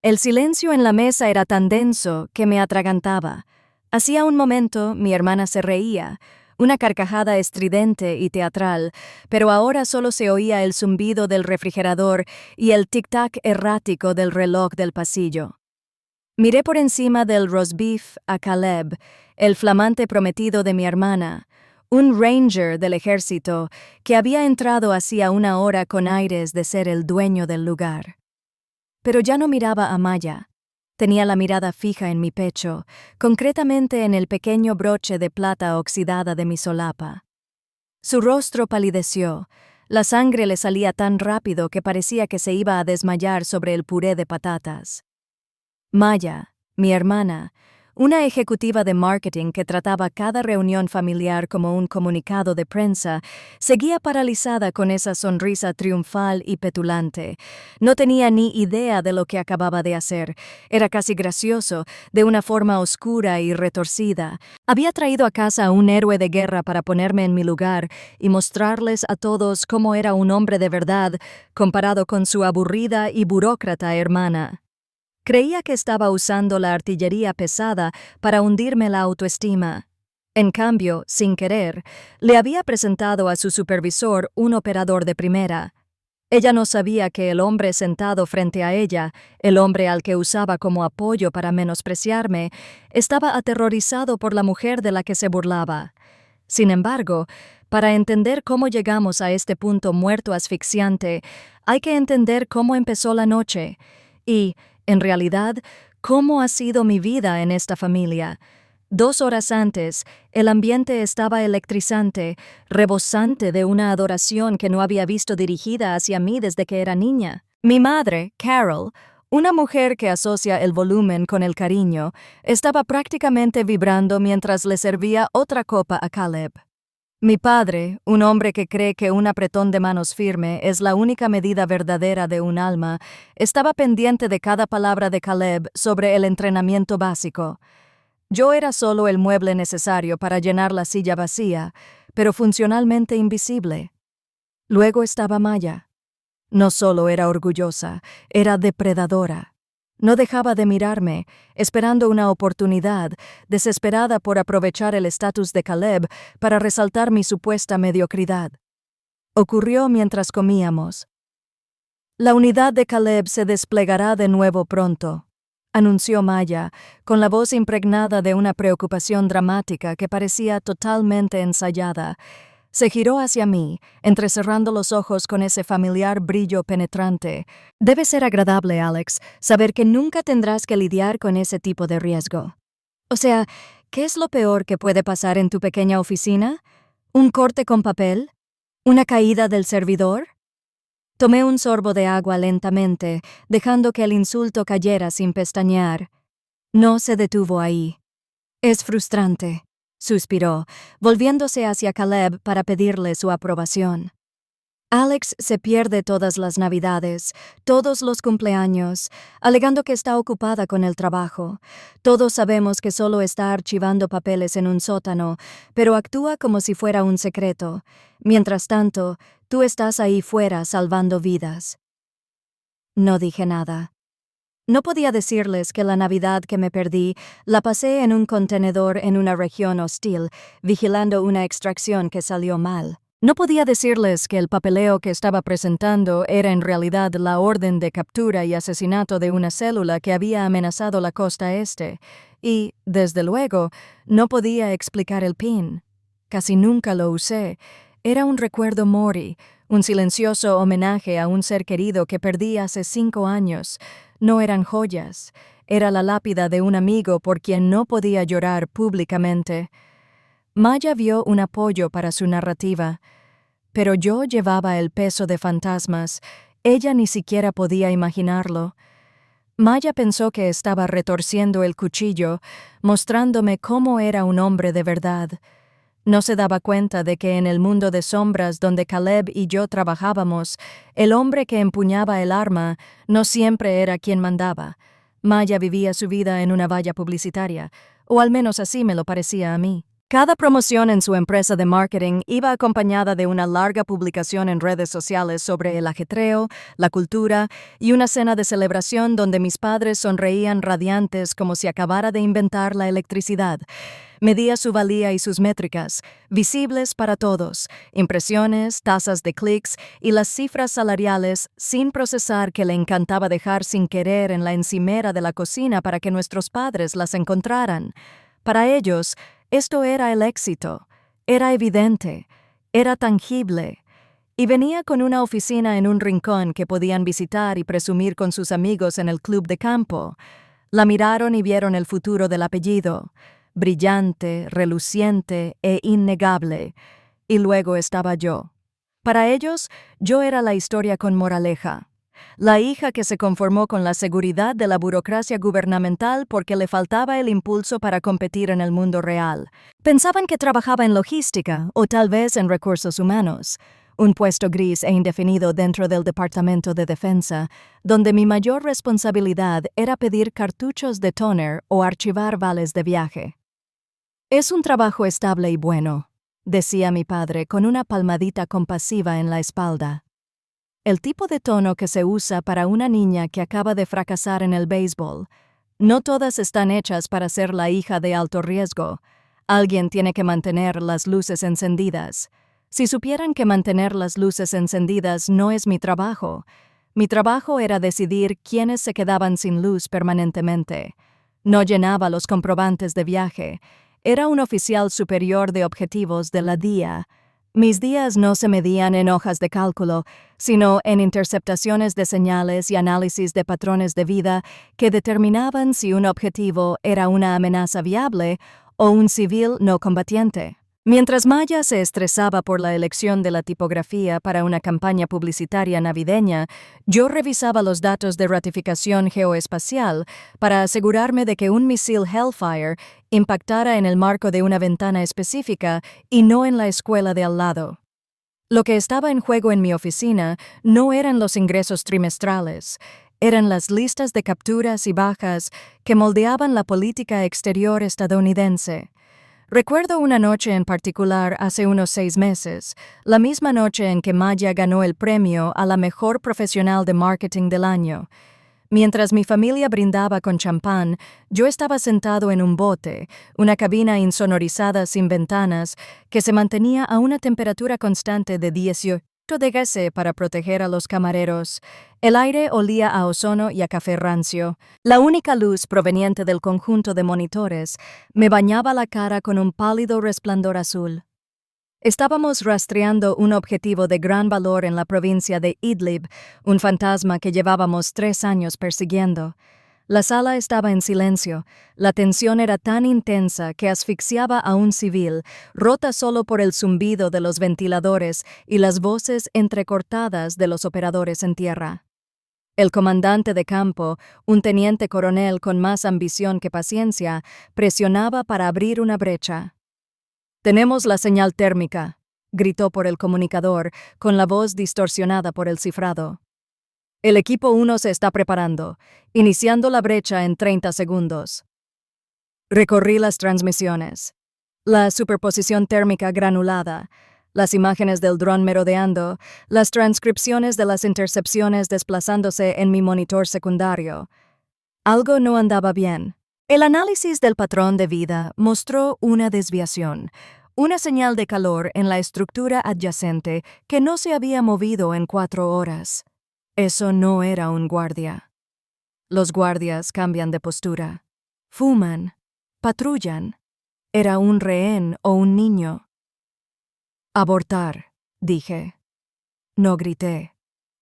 El silencio en la mesa era tan denso que me atragantaba. Hacía un momento mi hermana se reía, una carcajada estridente y teatral, pero ahora solo se oía el zumbido del refrigerador y el tic-tac errático del reloj del pasillo. Miré por encima del roast beef a Caleb, el flamante prometido de mi hermana, un ranger del ejército que había entrado hacía una hora con aires de ser el dueño del lugar. Pero ya no miraba a Maya. Tenía la mirada fija en mi pecho, concretamente en el pequeño broche de plata oxidada de mi solapa. Su rostro palideció. La sangre le salía tan rápido que parecía que se iba a desmayar sobre el puré de patatas. Maya, mi hermana, una ejecutiva de marketing que trataba cada reunión familiar como un comunicado de prensa, seguía paralizada con esa sonrisa triunfal y petulante. No tenía ni idea de lo que acababa de hacer. Era casi gracioso, de una forma oscura y retorcida. Había traído a casa a un héroe de guerra para ponerme en mi lugar y mostrarles a todos cómo era un hombre de verdad, comparado con su aburrida y burócrata hermana. Creía que estaba usando la artillería pesada para hundirme la autoestima. En cambio, sin querer, le había presentado a su supervisor un operador de primera. Ella no sabía que el hombre sentado frente a ella, el hombre al que usaba como apoyo para menospreciarme, estaba aterrorizado por la mujer de la que se burlaba. Sin embargo, para entender cómo llegamos a este punto muerto asfixiante, hay que entender cómo empezó la noche y, en realidad, ¿cómo ha sido mi vida en esta familia? 2 horas antes, el ambiente estaba electrizante, rebosante de una adoración que no había visto dirigida hacia mí desde que era niña. Mi madre, Carol, una mujer que asocia el volumen con el cariño, estaba prácticamente vibrando mientras le servía otra copa a Caleb. Mi padre, un hombre que cree que un apretón de manos firme es la única medida verdadera de un alma, estaba pendiente de cada palabra de Caleb sobre el entrenamiento básico. Yo era solo el mueble necesario para llenar la silla vacía, pero funcionalmente invisible. Luego estaba Maya. No solo era orgullosa, era depredadora. No dejaba de mirarme, esperando una oportunidad, desesperada por aprovechar el estatus de Caleb para resaltar mi supuesta mediocridad. Ocurrió mientras comíamos. La unidad de Caleb se desplegará de nuevo pronto, anunció Maya, con la voz impregnada de una preocupación dramática que parecía totalmente ensayada. Se giró hacia mí, entrecerrando los ojos con ese familiar brillo penetrante. Debe ser agradable, Alex, saber que nunca tendrás que lidiar con ese tipo de riesgo. O sea, ¿qué es lo peor que puede pasar en tu pequeña oficina? ¿Un corte con papel? ¿Una caída del servidor? Tomé un sorbo de agua lentamente, dejando que el insulto cayera sin pestañear. No se detuvo ahí. Es frustrante, suspiró, volviéndose hacia Caleb para pedirle su aprobación. Alex se pierde todas las Navidades, todos los cumpleaños, alegando que está ocupada con el trabajo. Todos sabemos que solo está archivando papeles en un sótano, pero actúa como si fuera un secreto. Mientras tanto, tú estás ahí fuera salvando vidas. No dije nada. No podía decirles que la Navidad que me perdí la pasé en un contenedor en una región hostil, vigilando una extracción que salió mal. No podía decirles que el papeleo que estaba presentando era en realidad la orden de captura y asesinato de una célula que había amenazado la costa este. Y, desde luego, no podía explicar el PIN. Casi nunca lo usé. Era un recuerdo mori, un silencioso homenaje a un ser querido que perdí hace 5 años. No eran joyas, era la lápida de un amigo por quien no podía llorar públicamente. Maya vio un apoyo para su narrativa, pero yo llevaba el peso de fantasmas. Ella ni siquiera podía imaginarlo. Maya pensó que estaba retorciendo el cuchillo, mostrándome cómo era un hombre de verdad. No se daba cuenta de que en el mundo de sombras donde Caleb y yo trabajábamos, el hombre que empuñaba el arma no siempre era quien mandaba. Maya vivía su vida en una valla publicitaria, o al menos así me lo parecía a mí. Cada promoción en su empresa de marketing iba acompañada de una larga publicación en redes sociales sobre el ajetreo, la cultura y una cena de celebración donde mis padres sonreían radiantes como si acabara de inventar la electricidad. Medía su valía y sus métricas, visibles para todos, impresiones, tasas de clics y las cifras salariales sin procesar que le encantaba dejar sin querer en la encimera de la cocina para que nuestros padres las encontraran. Para ellos, esto era el éxito, era evidente, era tangible, y venía con una oficina en un rincón que podían visitar y presumir con sus amigos en el club de campo. La miraron y vieron el futuro del apellido, brillante, reluciente e innegable, y luego estaba yo. Para ellos, yo era la historia con moraleja. La hija que se conformó con la seguridad de la burocracia gubernamental porque le faltaba el impulso para competir en el mundo real. Pensaban que trabajaba en logística o tal vez en recursos humanos, un puesto gris e indefinido dentro del Departamento de Defensa, donde mi mayor responsabilidad era pedir cartuchos de tóner o archivar vales de viaje. Es un trabajo estable y bueno, decía mi padre con una palmadita compasiva en la espalda. El tipo de tono que se usa para una niña que acaba de fracasar en el béisbol. No todas están hechas para ser la hija de alto riesgo. Alguien tiene que mantener las luces encendidas. Si supieran que mantener las luces encendidas no es mi trabajo. Mi trabajo era decidir quiénes se quedaban sin luz permanentemente. No llenaba los comprobantes de viaje. Era un oficial superior de objetivos de la DIA. Mis días no se medían en hojas de cálculo, sino en interceptaciones de señales y análisis de patrones de vida que determinaban si un objetivo era una amenaza viable o un civil no combatiente. Mientras Maya se estresaba por la elección de la tipografía para una campaña publicitaria navideña, yo revisaba los datos de ratificación geoespacial para asegurarme de que un misil Hellfire impactara en el marco de una ventana específica y no en la escuela de al lado. Lo que estaba en juego en mi oficina no eran los ingresos trimestrales, eran las listas de capturas y bajas que moldeaban la política exterior estadounidense. Recuerdo una noche en particular hace unos 6 meses, la misma noche en que Maya ganó el premio a la mejor profesional de marketing del año. Mientras mi familia brindaba con champán, yo estaba sentado en un bote, una cabina insonorizada sin ventanas, que se mantenía a una temperatura constante de 18 de para proteger a los camareros. El aire olía a ozono y a café rancio. La única luz proveniente del conjunto de monitores me bañaba la cara con un pálido resplandor azul. Estábamos rastreando un objetivo de gran valor en la provincia de Idlib, un fantasma que llevábamos 3 años persiguiendo. La sala estaba en silencio. La tensión era tan intensa que asfixiaba a un civil, rota solo por el zumbido de los ventiladores y las voces entrecortadas de los operadores en tierra. El comandante de campo, un teniente coronel con más ambición que paciencia, presionaba para abrir una brecha. «Tenemos la señal térmica», gritó por el comunicador, con la voz distorsionada por el cifrado. «El equipo 1 se está preparando, iniciando la brecha en 30 segundos». Recorrí las transmisiones. La superposición térmica granulada, las imágenes del dron merodeando, las transcripciones de las intercepciones desplazándose en mi monitor secundario. Algo no andaba bien. El análisis del patrón de vida mostró una desviación, una señal de calor en la estructura adyacente que no se había movido en 4 horas. Eso no era un guardia. Los guardias cambian de postura. Fuman. Patrullan. Era un rehén o un niño. «Abortar», dije. No grité.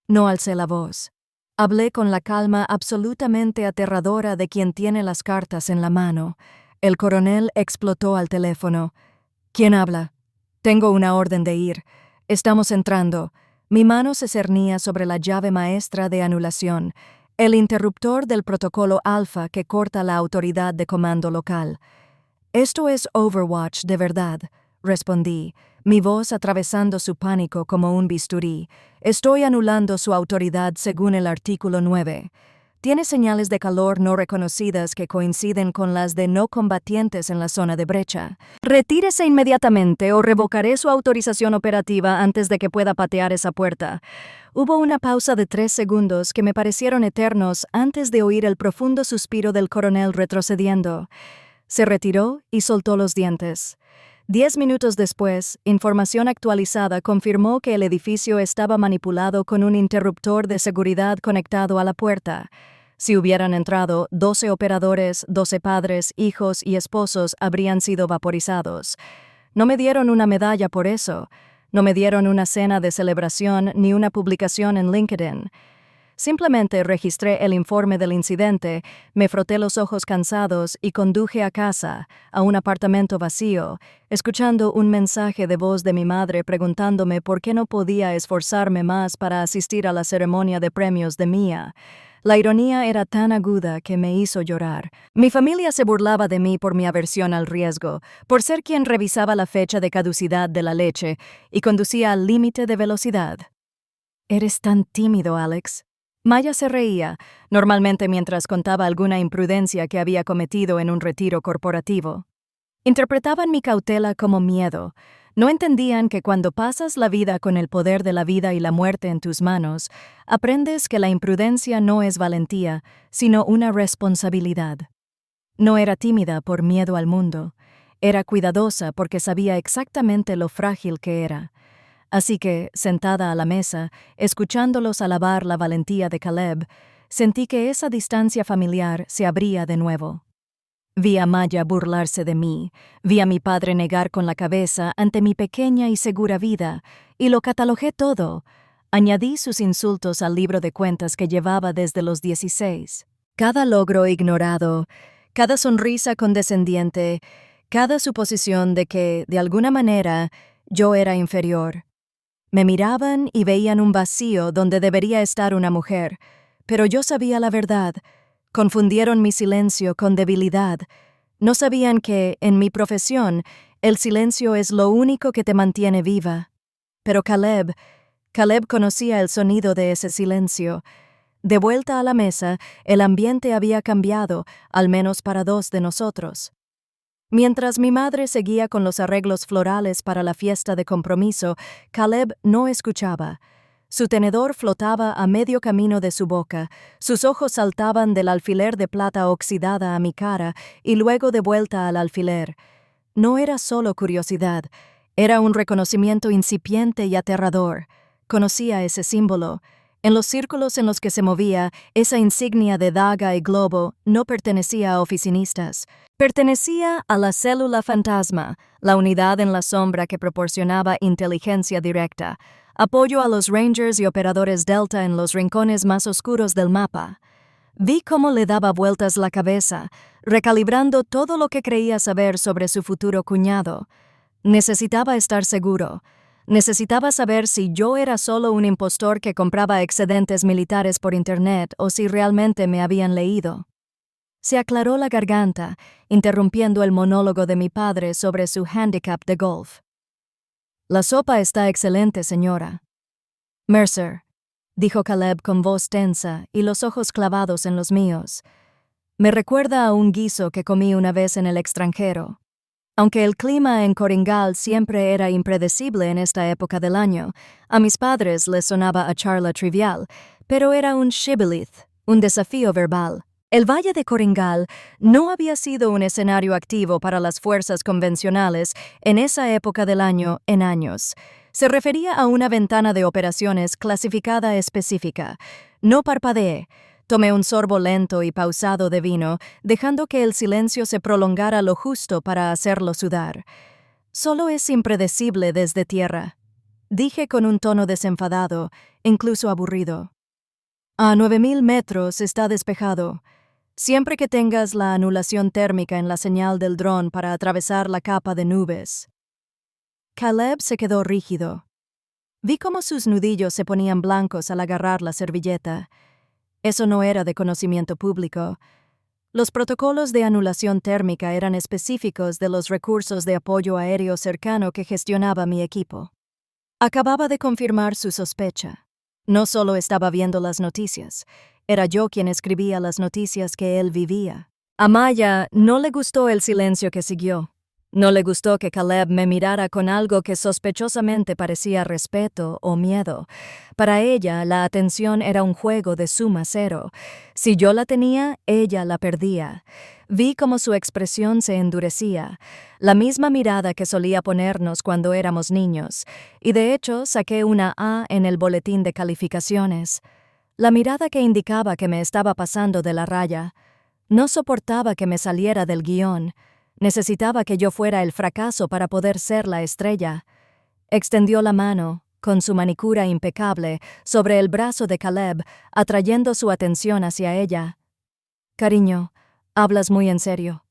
No alcé la voz. Hablé con la calma absolutamente aterradora de quien tiene las cartas en la mano. El coronel explotó al teléfono. «¿Quién habla? Tengo una orden de ir. Estamos entrando». Mi mano se cernía sobre la llave maestra de anulación, el interruptor del protocolo alfa que corta la autoridad de comando local. «Esto es Overwatch de verdad», respondí, mi voz atravesando su pánico como un bisturí. «Estoy anulando su autoridad según el artículo 9. Tiene señales de calor no reconocidas que coinciden con las de no combatientes en la zona de brecha. Retírese inmediatamente o revocaré su autorización operativa antes de que pueda patear esa puerta. Hubo una pausa de 3 segundos que me parecieron eternos antes de oír el profundo suspiro del coronel retrocediendo. Se retiró y soltó los dientes. 10 minutos después, información actualizada confirmó que el edificio estaba manipulado con un interruptor de seguridad conectado a la puerta. Si hubieran entrado, 12 operadores, 12 padres, hijos y esposos habrían sido vaporizados. No me dieron una medalla por eso. No me dieron una cena de celebración ni una publicación en LinkedIn. Simplemente registré el informe del incidente, me froté los ojos cansados y conduje a casa, a un apartamento vacío, escuchando un mensaje de voz de mi madre preguntándome por qué no podía esforzarme más para asistir a la ceremonia de premios de Mia. La ironía era tan aguda que me hizo llorar. Mi familia se burlaba de mí por mi aversión al riesgo, por ser quien revisaba la fecha de caducidad de la leche y conducía al límite de velocidad. «Eres tan tímido, Alex». Maya se reía, normalmente mientras contaba alguna imprudencia que había cometido en un retiro corporativo. Interpretaban mi cautela como miedo. No entendían que cuando pasas la vida con el poder de la vida y la muerte en tus manos, aprendes que la imprudencia no es valentía, sino una responsabilidad. No era tímida por miedo al mundo. Era cuidadosa porque sabía exactamente lo frágil que era. Así que, sentada a la mesa, escuchándolos alabar la valentía de Caleb, sentí que esa distancia familiar se abría de nuevo. Vi a Maya burlarse de mí, vi a mi padre negar con la cabeza ante mi pequeña y segura vida, y lo catalogué todo. Añadí sus insultos al libro de cuentas que llevaba desde los 16. Cada logro ignorado, cada sonrisa condescendiente, cada suposición de que, de alguna manera, yo era inferior. Me miraban y veían un vacío donde debería estar una mujer, pero yo sabía la verdad. Confundieron mi silencio con debilidad. No sabían que, en mi profesión, el silencio es lo único que te mantiene viva. Pero Caleb conocía el sonido de ese silencio. De vuelta a la mesa, el ambiente había cambiado, al menos para 2 de nosotros. Mientras mi madre seguía con los arreglos florales para la fiesta de compromiso, Caleb no escuchaba. Su tenedor flotaba a medio camino de su boca, sus ojos saltaban del alfiler de plata oxidada a mi cara y luego de vuelta al alfiler. No era solo curiosidad, era un reconocimiento incipiente y aterrador. Conocía ese símbolo. En los círculos en los que se movía, esa insignia de daga y globo no pertenecía a oficinistas. Pertenecía a la célula fantasma, la unidad en la sombra que proporcionaba inteligencia directa, apoyo a los Rangers y operadores Delta en los rincones más oscuros del mapa. Vi cómo le daba vueltas la cabeza, recalibrando todo lo que creía saber sobre su futuro cuñado. Necesitaba estar seguro. Necesitaba saber si yo era solo un impostor que compraba excedentes militares por internet o si realmente me habían leído. Se aclaró la garganta, interrumpiendo el monólogo de mi padre sobre su handicap de golf. «La sopa está excelente, señora». «Mercer», dijo Caleb con voz tensa y los ojos clavados en los míos. «Me recuerda a un guiso que comí una vez en el extranjero». Aunque el clima en Coringal siempre era impredecible en esta época del año, a mis padres les sonaba a charla trivial, pero era un shibboleth, un desafío verbal. El Valle de Coringal no había sido un escenario activo para las fuerzas convencionales en esa época del año en años. Se refería a una ventana de operaciones clasificada específica. No parpadeé. Tomé un sorbo lento y pausado de vino, dejando que el silencio se prolongara lo justo para hacerlo sudar. «Solo es impredecible desde tierra», dije con un tono desenfadado, incluso aburrido. «A 9,000 metros está despejado. Siempre que tengas la anulación térmica en la señal del dron para atravesar la capa de nubes». Caleb se quedó rígido. Vi cómo sus nudillos se ponían blancos al agarrar la servilleta. Eso no era de conocimiento público. Los protocolos de anulación térmica eran específicos de los recursos de apoyo aéreo cercano que gestionaba mi equipo. Acababa de confirmar su sospecha. No solo estaba viendo las noticias, Era yo quien escribía las noticias que él vivía. A Maya no le gustó el silencio que siguió. No le gustó que Caleb me mirara con algo que sospechosamente parecía respeto o miedo. Para ella, la atención era un juego de suma cero. Si yo la tenía, ella la perdía. Vi cómo su expresión se endurecía, la misma mirada que solía ponernos cuando éramos niños, y de hecho saqué una A en el boletín de calificaciones. La mirada que indicaba que me estaba pasando de la raya. No soportaba que me saliera del guión. Necesitaba que yo fuera el fracaso para poder ser la estrella. Extendió la mano, con su manicura impecable, sobre el brazo de Caleb, atrayendo su atención hacia ella. «Cariño, hablas muy en serio».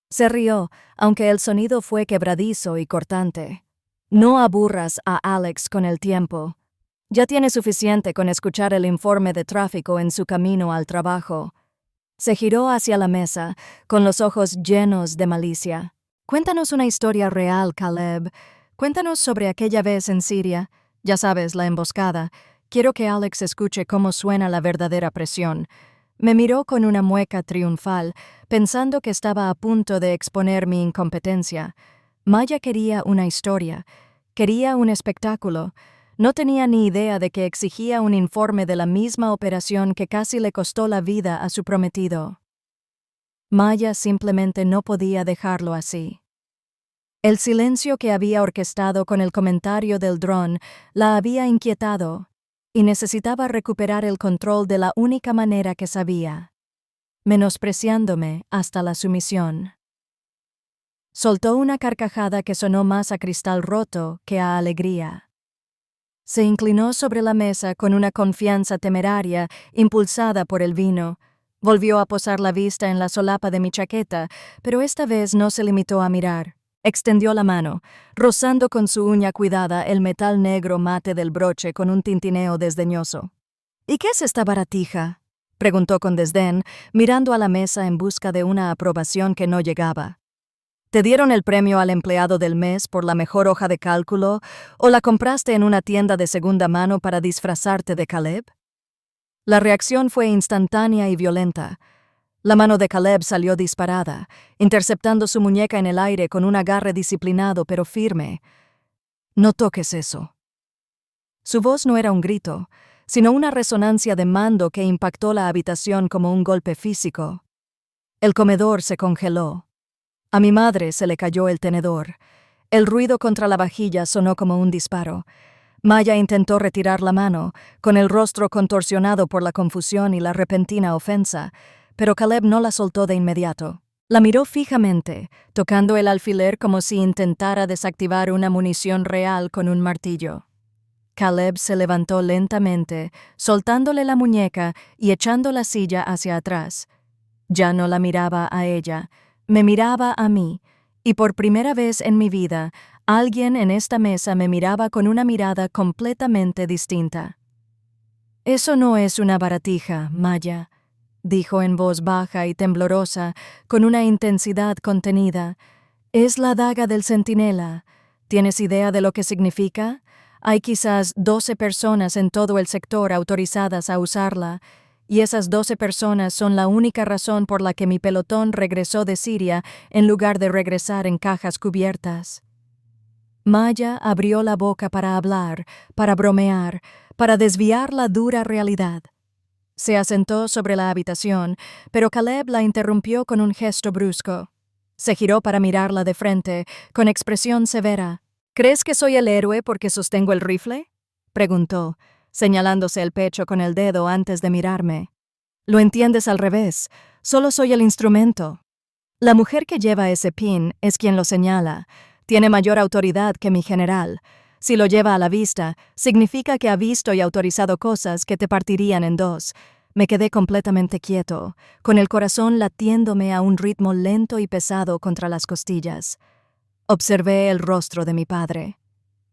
Se rió, aunque el sonido fue quebradizo y cortante. «No aburras a Alex con el tiempo. Ya tiene suficiente con escuchar el informe de tráfico en su camino al trabajo». Se giró hacia la mesa, con los ojos llenos de malicia. «Cuéntanos una historia real, Caleb. Cuéntanos sobre aquella vez en Siria. Ya sabes, la emboscada. Quiero que Alex escuche cómo suena la verdadera presión». Me miró con una mueca triunfal, pensando que estaba a punto de exponer mi incompetencia. Maya quería una historia. Quería un espectáculo. No tenía ni idea de que exigía un informe de la misma operación que casi le costó la vida a su prometido. Maya simplemente no podía dejarlo así. El silencio que había orquestado con el comentario del dron la había inquietado y necesitaba recuperar el control de la única manera que sabía, menospreciándome hasta la sumisión. Soltó una carcajada que sonó más a cristal roto que a alegría. Se inclinó sobre la mesa con una confianza temeraria, impulsada por el vino. Volvió a posar la vista en la solapa de mi chaqueta, pero esta vez no se limitó a mirar. Extendió la mano, rozando con su uña cuidada el metal negro mate del broche con un tintineo desdeñoso. «¿Y qué es esta baratija?», preguntó con desdén, mirando a la mesa en busca de una aprobación que no llegaba. «¿Te dieron el premio al empleado del mes por la mejor hoja de cálculo o la compraste en una tienda de segunda mano para disfrazarte de Caleb?». La reacción fue instantánea y violenta. La mano de Caleb salió disparada, interceptando su muñeca en el aire con un agarre disciplinado pero firme. «No toques eso». Su voz no era un grito, sino una resonancia de mando que impactó la habitación como un golpe físico. El comedor se congeló. A mi madre se le cayó el tenedor. El ruido contra la vajilla sonó como un disparo. Maya intentó retirar la mano, con el rostro contorsionado por la confusión y la repentina ofensa, pero Caleb no la soltó de inmediato. La miró fijamente, tocando el alfiler como si intentara desactivar una munición real con un martillo. Caleb se levantó lentamente, soltándole la muñeca y echando la silla hacia atrás. Ya no la miraba a ella, me miraba a mí, y por primera vez en mi vida, alguien en esta mesa me miraba con una mirada completamente distinta. «Eso no es una baratija, Maya», dijo en voz baja y temblorosa, con una intensidad contenida. «Es la daga del centinela. ¿Tienes idea de lo que significa? Hay quizás 12 personas en todo el sector autorizadas a usarla, y esas 12 personas son la única razón por la que mi pelotón regresó de Siria en lugar de regresar en cajas cubiertas». Maya abrió la boca para hablar, para bromear, para desviar la dura realidad. Se asentó sobre la habitación, pero Caleb la interrumpió con un gesto brusco. Se giró para mirarla de frente, con expresión severa. «¿Crees que soy el héroe porque sostengo el rifle?», preguntó, señalándose el pecho con el dedo antes de mirarme. «Lo entiendes al revés. Solo soy el instrumento. La mujer que lleva ese pin es quien lo señala. Tiene mayor autoridad que mi general. Si lo lleva a la vista, significa que ha visto y autorizado cosas que te partirían en dos». Me quedé completamente quieto, con el corazón latiéndome a un ritmo lento y pesado contra las costillas. Observé el rostro de mi padre.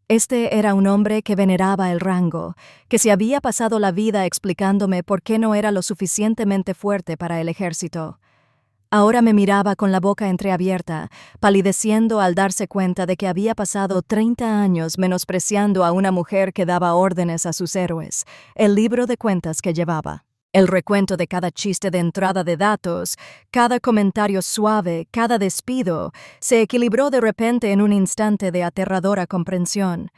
Este era un hombre que veneraba el rango, que se había pasado la vida explicándome por qué no era lo suficientemente fuerte para el ejército. Ahora me miraba con la boca entreabierta, palideciendo al darse cuenta de que había pasado 30 años menospreciando a una mujer que daba órdenes a sus héroes, el libro de cuentas que llevaba. El recuento de cada chiste de entrada de datos, cada comentario suave, cada despido, se equilibró de repente en un instante de aterradora comprensión.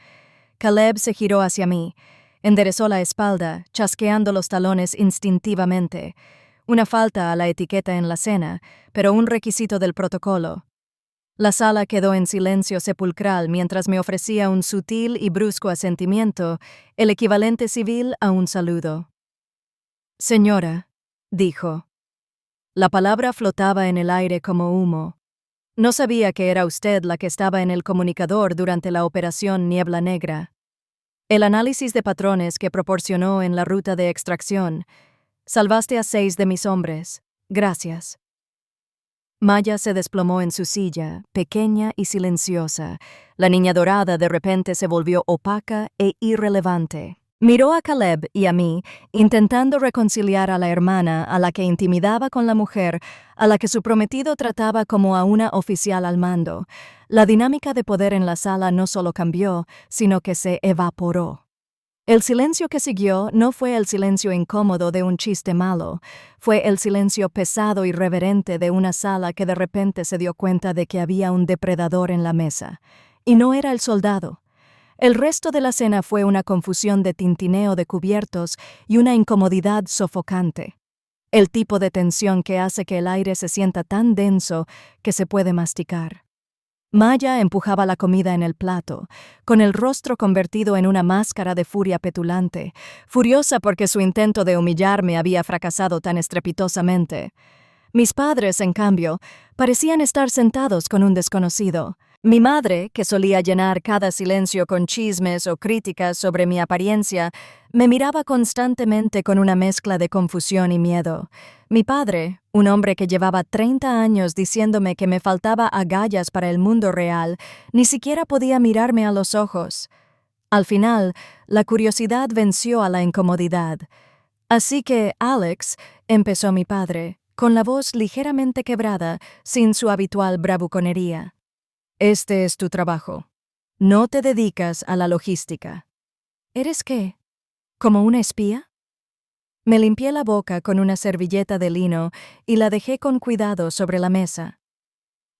Caleb se giró hacia mí, enderezó la espalda, chasqueando los talones instintivamente. Una falta a la etiqueta en la cena, pero un requisito del protocolo. La sala quedó en silencio sepulcral mientras me ofrecía un sutil y brusco asentimiento, el equivalente civil a un saludo. «Señora», dijo. La palabra flotaba en el aire como humo. No sabía que era usted la que estaba en el comunicador durante la operación Niebla Negra. El análisis de patrones que proporcionó en la ruta de extracción. Salvaste a 6 de mis hombres. Gracias. Maya se desplomó en su silla, pequeña y silenciosa. La niña dorada de repente se volvió opaca e irrelevante. Miró a Caleb y a mí, intentando reconciliar a la hermana a la que intimidaba con la mujer, a la que su prometido trataba como a una oficial al mando. La dinámica de poder en la sala no solo cambió, sino que se evaporó. El silencio que siguió no fue el silencio incómodo de un chiste malo, fue el silencio pesado y reverente de una sala que de repente se dio cuenta de que había un depredador en la mesa. Y no era el soldado. El resto de la cena fue una confusión de tintineo de cubiertos y una incomodidad sofocante. El tipo de tensión que hace que el aire se sienta tan denso que se puede masticar. Maya empujaba la comida en el plato, con el rostro convertido en una máscara de furia petulante, furiosa porque su intento de humillarme había fracasado tan estrepitosamente. Mis padres, en cambio, parecían estar sentados con un desconocido. Mi madre, que solía llenar cada silencio con chismes o críticas sobre mi apariencia, me miraba constantemente con una mezcla de confusión y miedo. Mi padre, un hombre que llevaba 30 años diciéndome que me faltaba agallas para el mundo real, ni siquiera podía mirarme a los ojos. Al final, la curiosidad venció a la incomodidad. Así que, Alex, empezó mi padre, con la voz ligeramente quebrada, sin su habitual bravuconería. Este es tu trabajo. No te dedicas a la logística. ¿Eres qué? ¿Como una espía? Me limpié la boca con una servilleta de lino y la dejé con cuidado sobre la mesa.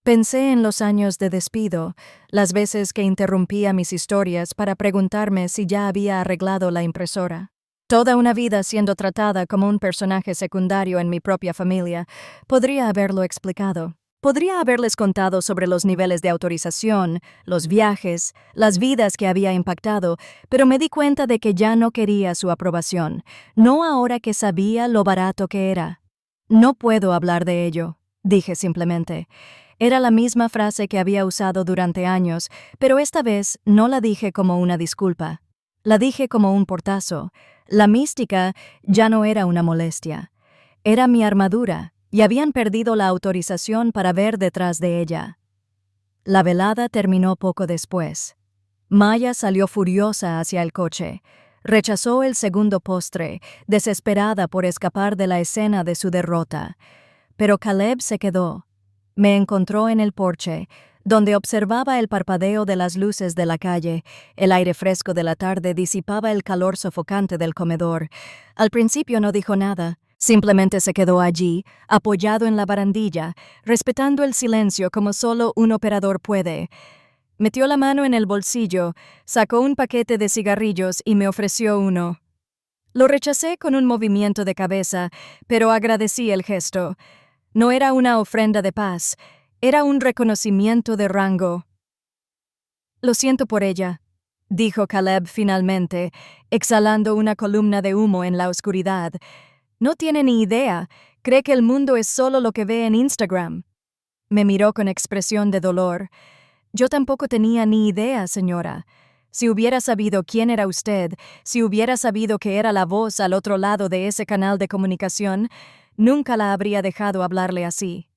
Pensé en los años de despido, las veces que interrumpía mis historias para preguntarme si ya había arreglado la impresora. Toda una vida siendo tratada como un personaje secundario en mi propia familia, podría haberlo explicado. Podría haberles contado sobre los niveles de autorización, los viajes, las vidas que había impactado, pero me di cuenta de que ya no quería su aprobación, no ahora que sabía lo barato que era. No puedo hablar de ello, dije simplemente. Era la misma frase que había usado durante años, pero esta vez no la dije como una disculpa. La dije como un portazo. La mística ya no era una molestia. Era mi armadura. Y habían perdido la autorización para ver detrás de ella. La velada terminó poco después. Maya salió furiosa hacia el coche. Rechazó el segundo postre, desesperada por escapar de la escena de su derrota. Pero Caleb se quedó. Me encontró en el porche, donde observaba el parpadeo de las luces de la calle. El aire fresco de la tarde disipaba el calor sofocante del comedor. Al principio no dijo nada. Simplemente se quedó allí, apoyado en la barandilla, respetando el silencio como solo un operador puede. Metió la mano en el bolsillo, sacó un paquete de cigarrillos y me ofreció uno. Lo rechacé con un movimiento de cabeza, pero agradecí el gesto. No era una ofrenda de paz, era un reconocimiento de rango. Lo siento por ella, dijo Caleb finalmente, exhalando una columna de humo en la oscuridad. No tiene ni idea, cree que el mundo es solo lo que ve en Instagram. Me miró con expresión de dolor. Yo tampoco tenía ni idea, señora. Si hubiera sabido quién era usted, si hubiera sabido que era la voz al otro lado de ese canal de comunicación, nunca la habría dejado hablarle así.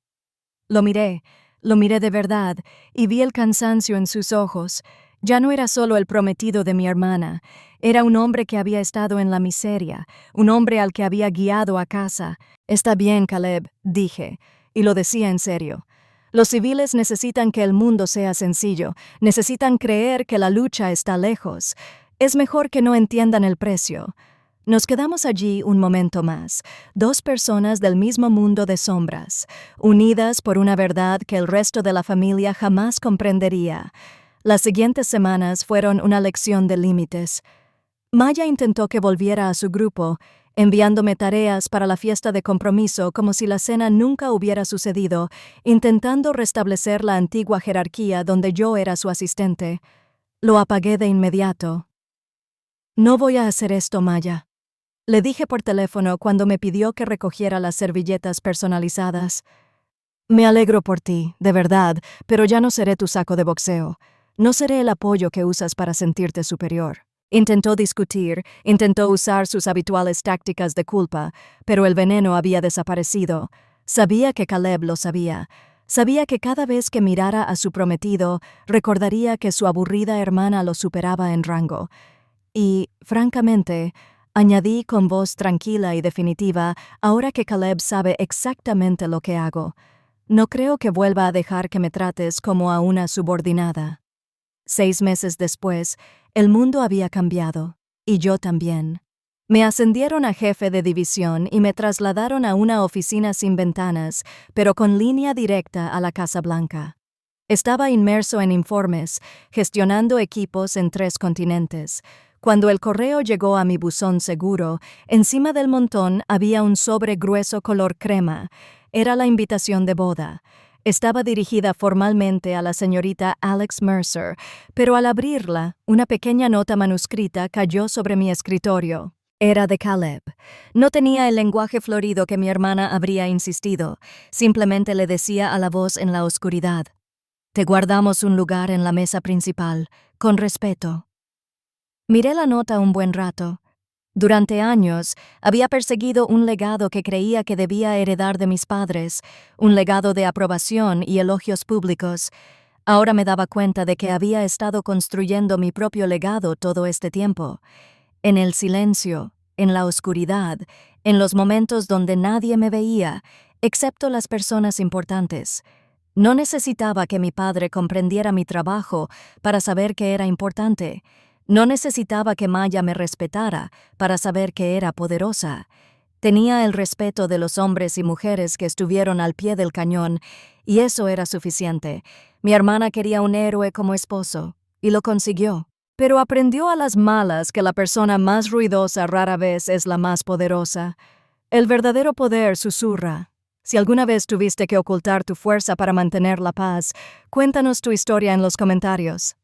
Lo miré de verdad, y vi el cansancio en sus ojos. Ya no era solo el prometido de mi hermana, era un hombre que había estado en la miseria, un hombre al que había guiado a casa. Está bien, Caleb, dije, y lo decía en serio. Los civiles necesitan que el mundo sea sencillo, necesitan creer que la lucha está lejos. Es mejor que no entiendan el precio. Nos quedamos allí un momento más, dos personas del mismo mundo de sombras, unidas por una verdad que el resto de la familia jamás comprendería. Las siguientes semanas fueron una lección de límites. Maya intentó que volviera a su grupo, enviándome tareas para la fiesta de compromiso como si la cena nunca hubiera sucedido, intentando restablecer la antigua jerarquía donde yo era su asistente. Lo apagué de inmediato. No voy a hacer esto, Maya. Le dije por teléfono cuando me pidió que recogiera las servilletas personalizadas. Me alegro por ti, de verdad, pero ya no seré tu saco de boxeo. No seré el apoyo que usas para sentirte superior. Intentó discutir, intentó usar sus habituales tácticas de culpa, pero el veneno había desaparecido. Sabía que Caleb lo sabía. Sabía que cada vez que mirara a su prometido, recordaría que su aburrida hermana lo superaba en rango. Y, francamente, añadí con voz tranquila y definitiva, ahora que Caleb sabe exactamente lo que hago. No creo que vuelva a dejar que me trates como a una subordinada. 6 meses después, el mundo había cambiado, y yo también. Me ascendieron a jefe de división y me trasladaron a una oficina sin ventanas, pero con línea directa a la Casa Blanca. Estaba inmerso en informes, gestionando equipos en 3 continentes. Cuando el correo llegó a mi buzón seguro, encima del montón había un sobre grueso color crema. Era la invitación de boda. Estaba dirigida formalmente a la señorita Alex Mercer, pero al abrirla, una pequeña nota manuscrita cayó sobre mi escritorio. Era de Caleb. No tenía el lenguaje florido que mi hermana habría insistido. Simplemente le decía a la voz en la oscuridad: «Te guardamos un lugar en la mesa principal, con respeto». Miré la nota un buen rato. Durante años, había perseguido un legado que creía que debía heredar de mis padres, un legado de aprobación y elogios públicos. Ahora me daba cuenta de que había estado construyendo mi propio legado todo este tiempo. En el silencio, en la oscuridad, en los momentos donde nadie me veía, excepto las personas importantes. No necesitaba que mi padre comprendiera mi trabajo para saber que era importante. No necesitaba que Maya me respetara para saber que era poderosa. Tenía el respeto de los hombres y mujeres que estuvieron al pie del cañón, y eso era suficiente. Mi hermana quería un héroe como esposo, y lo consiguió. Pero aprendió a las malas que la persona más ruidosa rara vez es la más poderosa. El verdadero poder susurra. Si alguna vez tuviste que ocultar tu fuerza para mantener la paz, cuéntanos tu historia en los comentarios.